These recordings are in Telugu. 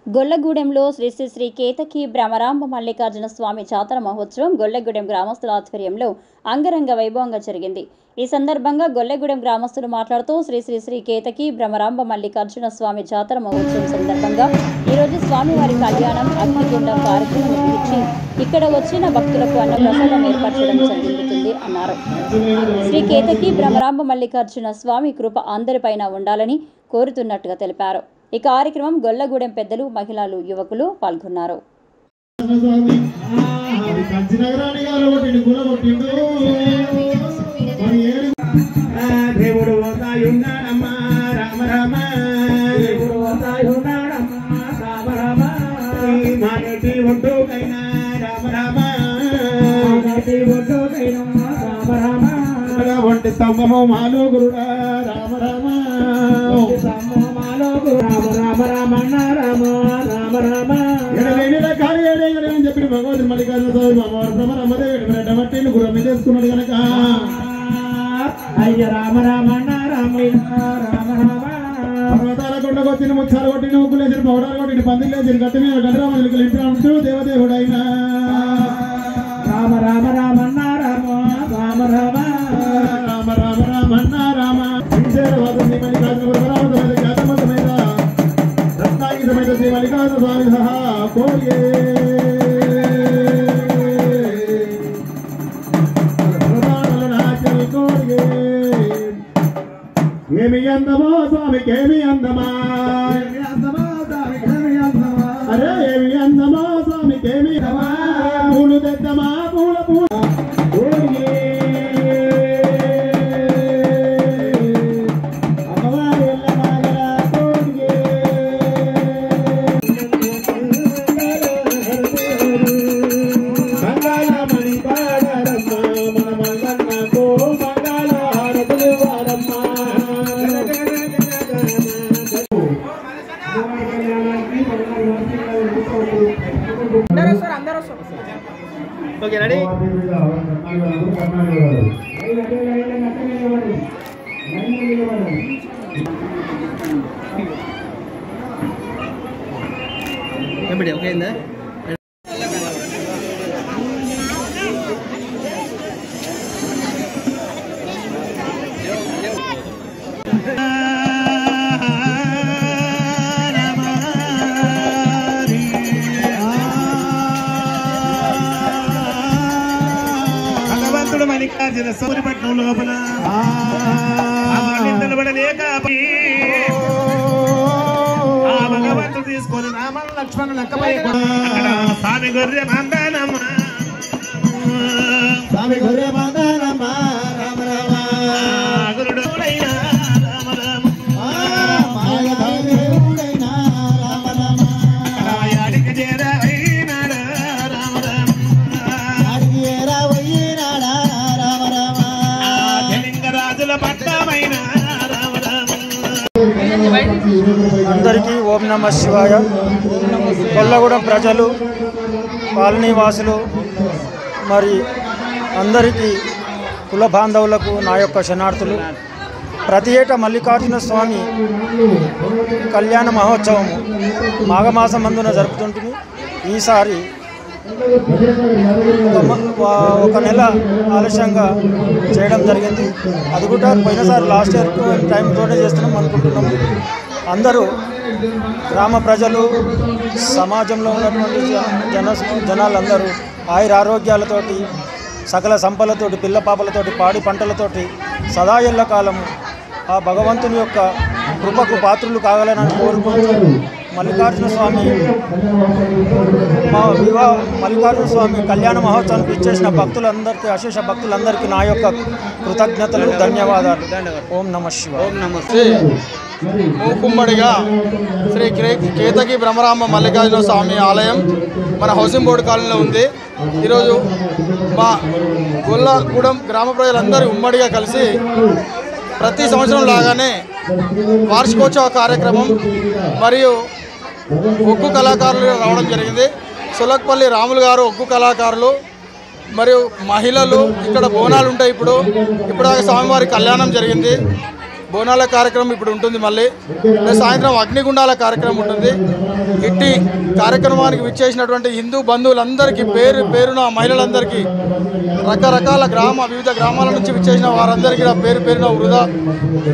గొల్లగూడెంలో శ్రీ శ్రీ శ్రీ కేతకి భ్రమరాంబ మల్లికార్జున స్వామి జాతర మహోత్సవం గొల్లగూడెం గ్రామస్తుల ఆధ్వర్యంలో అంగరంగ వైభవంగా జరిగింది. ఈ సందర్భంగా గొల్లగూడెం గ్రామస్తులు మాట్లాడుతూ శ్రీ శ్రీ శ్రీ కేతకి భ్రమరాంబ మల్లికార్జున స్వామి జాతర మహోత్సవం సందర్భంగా ఈరోజు స్వామివారి కళ్యాణం అగ్నిగుండం కార్యక్రమం నిర్వహించి ఇక్కడ వచ్చిన భక్తులకు అన్నప్రసాదం ఏర్పరచడం జరుగుతుంది అన్నారు. శ్రీ కేతకి భ్రమరాంబ మల్లికార్జున స్వామి కృప అందరిపైన ఉండాలని కోరుతున్నట్టుగా తెలిపారు. ఈ కార్యక్రమం గొల్లగూడెం పెద్దలు, మహిళలు, యువకులు పాల్గొన్నారు. స్తంభము మాలో గురుడా రామ రామ అని చెప్పి భగవంతుడు మల్లికార్జున స్వామి అమ్మవారు గుర్రం మీద వేసుకున్నాడు కనుక అయ్య రామ రామ రామ రామ రామ పర్వతాల కొండకు వచ్చిన ముచ్చాలు కొట్టిన ముగ్గులు వేసిన పౌడాలు కొట్టిన పందిలు వేసిన గట్టి మీద గంటరామలికలు ఇంటి దేవదేవుడైన రామ రామ రామన్న రామ రామ రామ రామ రామ రామన్న రామ శ్రీశైలవాసుని మల్లికార్జున జాతమతమైన రత్నాగిరి సమేత శ్రీ మల్లికార్జున స్వామి సహా కోరియే ఏమి అందమో స్వామికేమి అందమా అరే ఏమి అందమో స్వామికేమి పూలు తెద్దమా పూల పూల ఓకే రెడీ எப்படி ఓకే అయిందా మల్లికార్జున సూర్యపట్నం లోపల నిలబడలేక ఆ భగవంతుడు తీసుకొని రామ లక్ష్మణ లెక్కపై స్వామి గొర్రె మందానమ్మ స్వామి గొర్రె మందానమ్మ రామ రామ గురుడు రామ రామ మాయదేవుడైన రామ రామ యాడికి చేరాయినాడా రామ రామ యాడికి చేరావయ్యినాడా అందరికీ ఓం నమః శివాయ. కొల్లగూడెం ప్రజలు, కాలనీ వాసులు, మరి అందరికీ కుల బాంధవులకు నా యొక్క శరణార్థులు. ప్రతి ఏటా మల్లికార్జున స్వామి కళ్యాణ మహోత్సవము మాఘమాసం మందున జరుపుతుంటుంది. ఈసారి ఒక నెల ఆలస్యంగా చేయడం జరిగింది. అది కూడా పోయినసారి లాస్ట్ ఇయర్ టైంతోనే చేస్తున్నాం అనుకుంటున్నాం. అందరూ గ్రామ ప్రజలు, సమాజంలో ఉన్నటువంటి జనాలందరూ ఆయురారోగ్యాలతోటి, సకల సంపదలతోటి, పిల్ల పాపలతోటి, పాడి పంటలతోటి సదా ఎల్లకాలము ఆ భగవంతుని యొక్క కృపకు పాత్రులు కాగలనని కోరుకుంటూ మల్లికార్జున స్వామి మల్లికార్జున స్వామి కళ్యాణ మహోత్సవానికి ఇచ్చేసిన భక్తులందరికీ, అశేష భక్తులందరికీ నా యొక్క కృతజ్ఞతలు, ధన్యవాదాలు. ఓం నమః శివాయ. ఓం నమస్తే. మూకుమ్మడిగా శ్రీ కేతకి భ్రమరాంబ మల్లికార్జున స్వామి ఆలయం మన హౌసింగ్ బోర్డు కాలనీలో ఉంది. ఈరోజు మా గొల్లగూడెం గ్రామ ప్రజలందరూ ఉమ్మడిగా కలిసి ప్రతి సంవత్సరం లాగానే వార్షికోత్సవ కార్యక్రమం మరియు ఒగ్గు కళాకారులు రావడం జరిగింది. సులక్పల్లి రాములు గారు ఒగ్గు కళాకారులు మరియు మహిళలు ఇక్కడ బోనాలు ఉంటాయి. ఇప్పుడు స్వామివారి కళ్యాణం జరిగింది. బోనాల కార్యక్రమం ఇప్పుడు ఉంటుంది. మళ్ళీ సాయంత్రం అగ్నిగుండాల కార్యక్రమం ఉంటుంది. ఇట్టి కార్యక్రమానికి విచ్చేసినటువంటి హిందూ బంధువులందరికీ పేరున మహిళలందరికీ రకరకాల వివిధ గ్రామాల నుంచి విచ్చేసిన వారందరికీ పేరున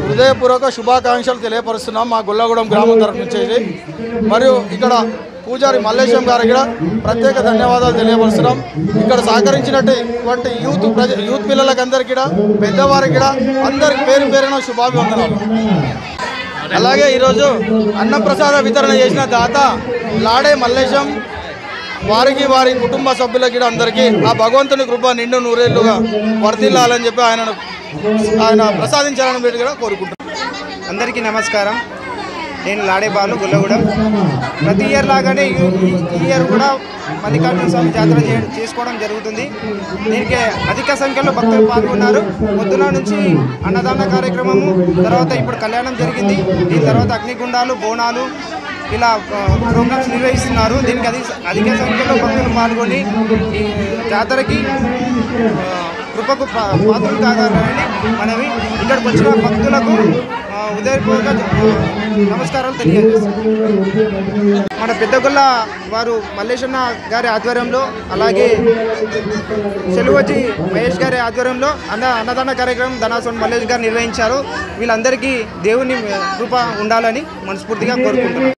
హృదయపూర్వక శుభాకాంక్షలు తెలియపరుస్తున్నాం మా గొల్లగూడెం గ్రామం తరఫు నుంచి. మరియు ఇక్కడ పూజారి మల్లేశం గారికి కూడా ప్రత్యేక ధన్యవాదాలు తెలియపరుస్తున్నాం. ఇక్కడ సహకరించినటువంటి యూత్ పిల్లలకందరికీ కూడా పెద్దవారికి కూడా అందరికి పేరున శుభాభివందనాలు. అలాగే ఈరోజు అన్నప్రసాద వితరణ చేసిన దాత లాడే మల్లేశం వారికి వారి కుటుంబ సభ్యులకి కూడా అందరికీ ఆ భగవంతుని కృప నిండు నూరేళ్లుగా వర్ధిల్లాలని చెప్పి ఆయన ప్రసాదించాలని పెట్టి కూడా కోరుకుంటున్నాను. అందరికీ నమస్కారం. నేను లాడే బాలు గొల్లగూడెం. ప్రతి ఇయర్ లాగానే ఈ ఇయర్ కూడా మల్లికార్జున స్వామి జాతర చేసుకోవడం జరుగుతుంది. దీనికి అధిక సంఖ్యలో భక్తులు పాల్గొన్నారు. పొద్దున నుంచి అన్నదాన కార్యక్రమము, తర్వాత ఇప్పుడు కళ్యాణం జరిగింది. దీని తర్వాత అగ్నిగుండాలు, బోనాలు ఇలా ప్రోగ్రామ్స్ నిర్వహిస్తున్నారు. దీనికి అధిక సంఖ్యలో భక్తులు పాల్గొని ఈ జాతరకి కృపకు పాత్రలు కాగలరని మనవి. ఇక్కడికి వచ్చిన భక్తులకు ఉదయపూర్వక నమస్కారాలు తెలియజేస్తారు. మన పెద్దగొల్ల వారు మల్లేశన్న గారి ఆధ్వర్యంలో, అలాగే చెలువజి మహేష్ గారి ఆధ్వర్యంలో అన్నదాన కార్యక్రమం ధనాసోన్ మల్లేష్ గారు నిర్వహించారు. వీళ్ళందరికీ దేవుని కృప ఉండాలని మనస్ఫూర్తిగా కోరుకుంటున్నాను.